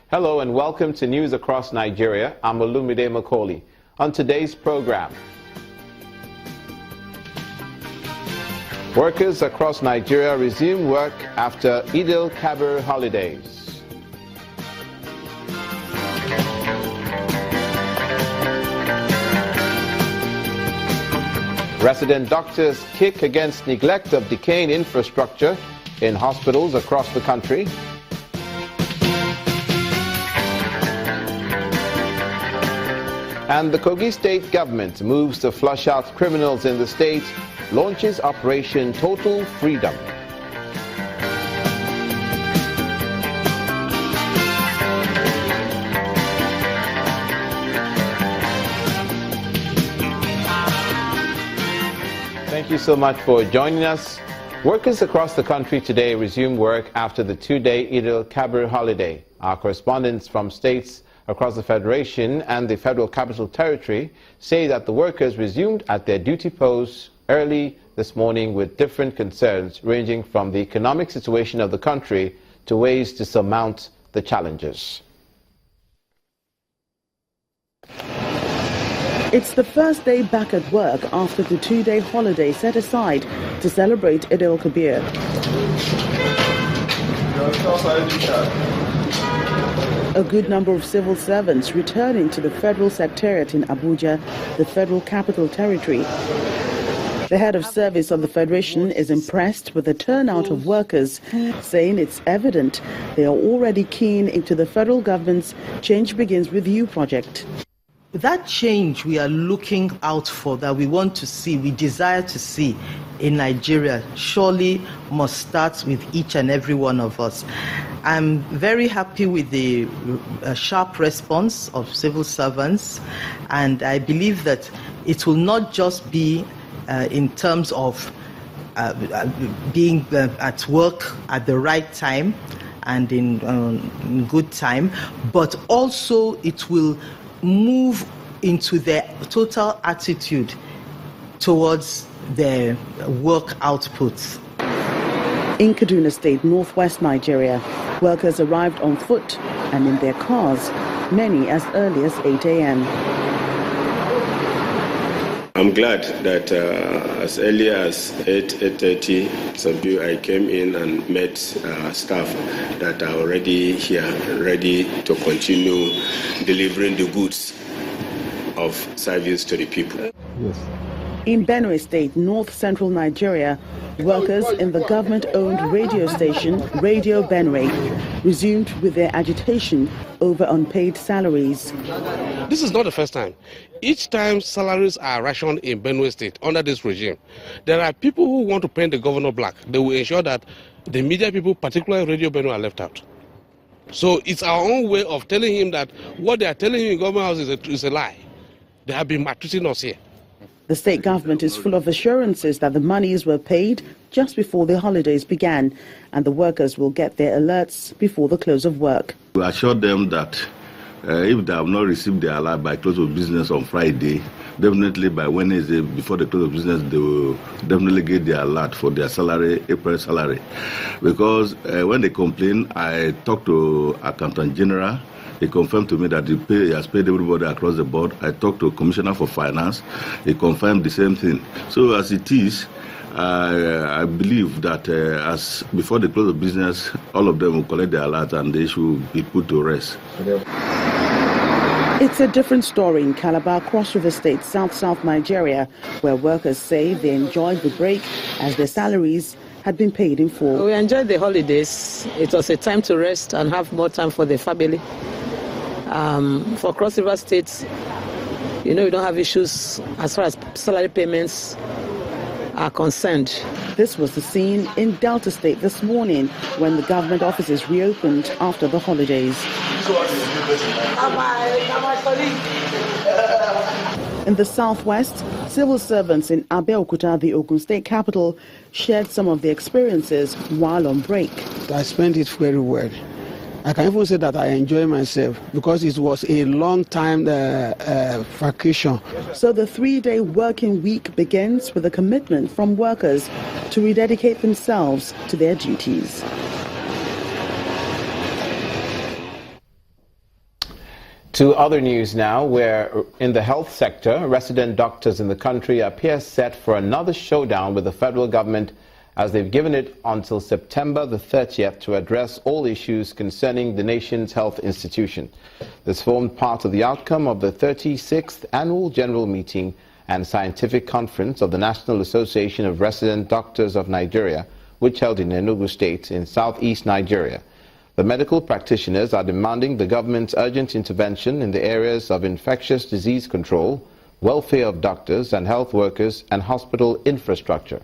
Hello and welcome to News Across Nigeria. I'm Olumide Macaulay. On today's program, workers across Nigeria resume work after Eid al-Kabir holidays. Resident doctors kick against neglect of decaying infrastructure in hospitals across the country. And the Kogi state government moves to flush out criminals in the state, launches Operation Total Freedom. Thank you so much for joining us. Workers across the country today resume work after the two-day Eid al-Kabir holiday. Our correspondents from states across the Federation and the Federal Capital Territory say that the workers resumed at their duty posts early this morning with different concerns ranging from the economic situation of the country to ways to surmount the challenges. It's the first day back at work after the two-day holiday set aside to celebrate Eid al-Kabir. A good number of civil servants returning to the Federal Secretariat in Abuja, the Federal Capital Territory. The head of service of the Federation is impressed with the turnout of workers, saying it's evident they are already keen into the federal government's Change Begins With You project. That change we are looking out for, that we want to see, we desire to see in Nigeria, surely must start with each and every one of us. I'm very happy with the sharp response of civil servants, and I believe that it will not just be in terms of being at work at the right time and in good time, but also it will move into their total attitude towards their work outputs. In Kaduna State, northwest Nigeria, workers arrived on foot and in their cars, many as early as 8 a.m. I'm glad that as early as 8:30, I came in and met staff that are already here, ready to continue delivering the goods of service to the people. Yes. In Benue State, north-central Nigeria, workers in the government-owned radio station, Radio Benue, resumed with their agitation over unpaid salaries. This is not the first time. Each time salaries are rationed in Benue State under this regime, there are people who want to paint the governor black. They will ensure that the media people, particularly Radio Benue, are left out. So it's our own way of telling him that what they are telling him in government house is a lie. They have been maltreating us here. The state government is full of assurances that the monies were paid just before the holidays began, and the workers will get their alerts before the close of work. We assured them that if they have not received their alert by close of business on Friday, definitely by Wednesday, before the close of business, they will definitely get their alert for their salary, April salary. Because when they complain, I talked to Accountant General. He confirmed to me that he has paid everybody across the board. I talked to Commissioner for Finance. He confirmed the same thing. So as it is, I believe that as before the close of business, all of them will collect their alert and they should be put to rest. It's a different story in Calabar, Cross River State, South Nigeria, where workers say they enjoyed the break as their salaries had been paid in full. We enjoyed the holidays. It was a time to rest and have more time for the family. For Cross River State, we don't have issues as far as salary payments are concerned. This was the scene in Delta State this morning when the government offices reopened after the holidays. In the southwest, civil servants in Abeokuta, the Ogun State capital, shared some of their experiences while on break. I spent it very well. I can even say that I enjoy myself because it was a long time vacation. So the 3-day working week begins with a commitment from workers to rededicate themselves to their duties. To other news now, where in the health sector, resident doctors in the country appear set for another showdown with the federal government as they've given it until September the 30th to address all issues concerning the nation's health institution. This formed part of the outcome of the 36th Annual General Meeting and Scientific Conference of the National Association of Resident Doctors of Nigeria, which held in Enugu State in southeast Nigeria. The medical practitioners are demanding the government's urgent intervention in the areas of infectious disease control, welfare of doctors and health workers, and hospital infrastructure.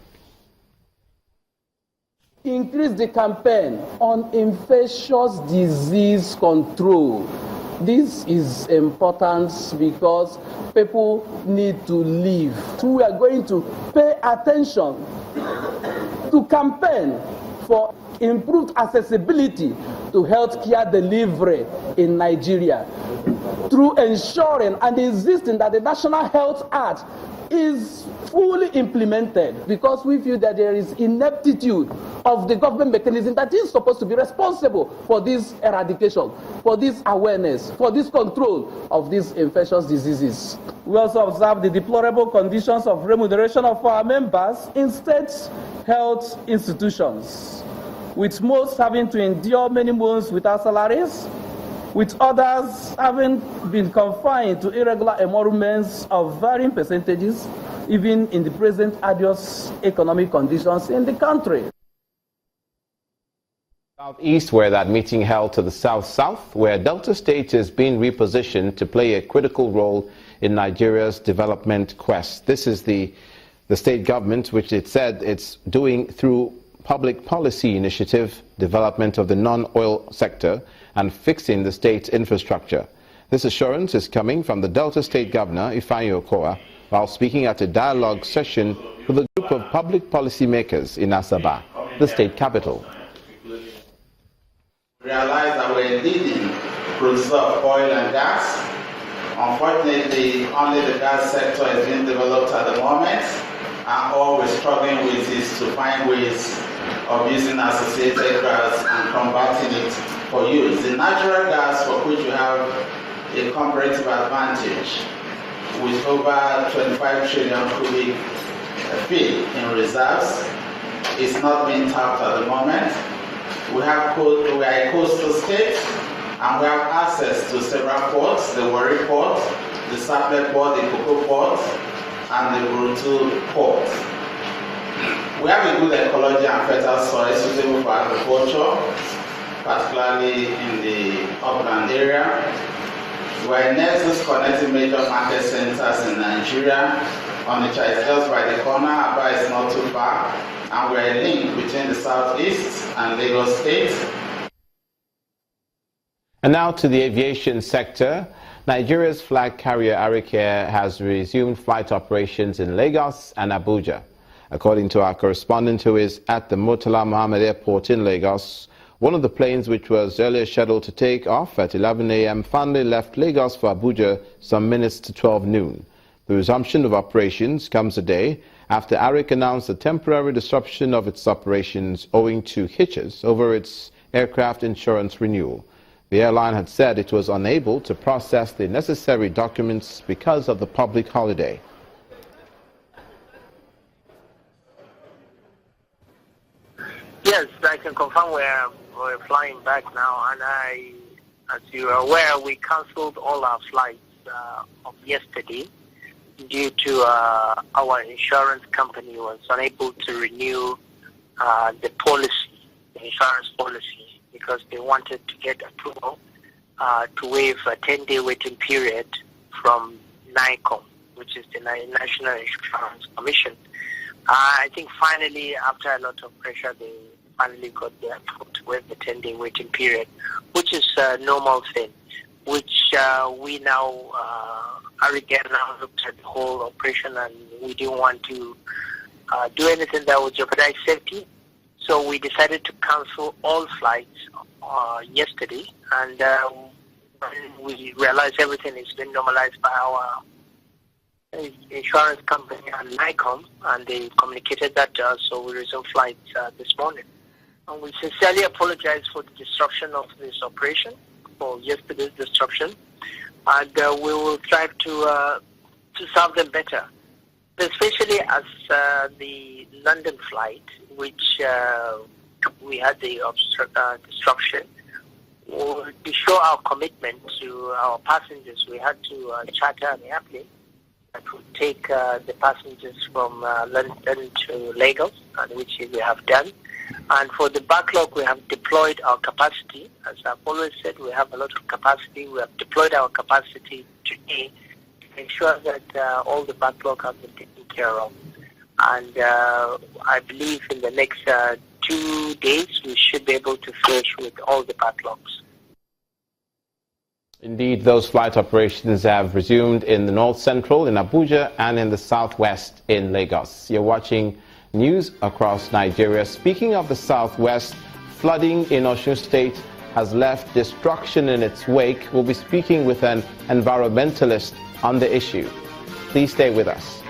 Increase the campaign on infectious disease control. This is important because people need to live. We are going to pay attention to campaign for improved accessibility to healthcare delivery in Nigeria through ensuring and insisting that the National Health Act is fully implemented, because we feel that there is ineptitude of the government mechanism that is supposed to be responsible for this eradication, for this awareness, for this control of these infectious diseases. We also observe the deplorable conditions of remuneration of our members in state health institutions, with most having to endure many months without salaries, with others having been confined to irregular emoluments of varying percentages, even in the present adverse economic conditions in the country. Southeast, where that meeting held to the south-south, where Delta State is being repositioned to play a critical role in Nigeria's development quest. This is the state government, which it said it's doing through public policy initiative, development of the non-oil sector, and fixing the state's infrastructure. This assurance is coming from the Delta State Governor, Ifeanyi Okowa, while speaking at a dialogue session with a group of public policy makers in Asaba, the state capital. We realize that we're leading producer of oil and gas. Unfortunately, only the gas sector is being developed at the moment, and all we're struggling with is to find ways of using associated gas and converting it for use. The natural gas, for which we have a comparative advantage, with over 25 trillion cubic feet in reserves, is not being tapped at the moment. We are a coastal state, and we have access to several ports: the Warri Port, the Sapele Port, the Cocoa Port, and the Burutu Port. We have a good ecology and fertile soil suitable for agriculture, particularly in the upland area. We are a nexus connecting major market centers in Nigeria. Onitsha is just by the corner, Aba is not too far, and we are a link between the southeast and Lagos State. And now to the aviation sector. Nigeria's flag carrier Arik Air has resumed flight operations in Lagos and Abuja. According to our correspondent who is at the Murtala Mohammed Airport in Lagos, one of the planes which was earlier scheduled to take off at 11 a.m. finally left Lagos for Abuja some minutes to 12 noon. The resumption of operations comes a day after Arik announced a temporary disruption of its operations owing to hitches over its aircraft insurance renewal. The airline had said it was unable to process the necessary documents because of the public holiday. Yes, I can confirm we're flying back now, and as you are aware, we cancelled all our flights of yesterday due to our insurance company was unable to renew the insurance policy, because they wanted to get approval to waive a 10-day waiting period from NICOM, which is the National Insurance Commission. I think finally, after a lot of pressure, they finally got the approval to waive the 10-day waiting period, which is a normal thing, which we now, Arik Air now looked at the whole operation, and we didn't want to do anything that would jeopardize safety. So we decided to cancel all flights yesterday, and when we realized everything has been normalized by our insurance company and NICOM, and they communicated that to us, so we resumed flights this morning. And we sincerely apologize for the disruption of this operation, for yesterday's disruption. and we will strive to serve them better, especially as the London flight, which we had the disruption. To show our commitment to our passengers, we had to charter an airplane that would take the passengers from London to Lagos, and which we have done. And for the backlog, we have deployed our capacity. As I've always said, we have a lot of capacity. We have deployed our capacity today to ensure that all the backlog has been taken care of. And I believe in the next 2 days, we should be able to finish with all the backlogs. Indeed, those flight operations have resumed in the north central, in Abuja, and in the southwest in Lagos. You're watching news across Nigeria. Speaking of the southwest, flooding in Osun State has left destruction in its wake. We'll be speaking with an environmentalist on the issue. Please stay with us.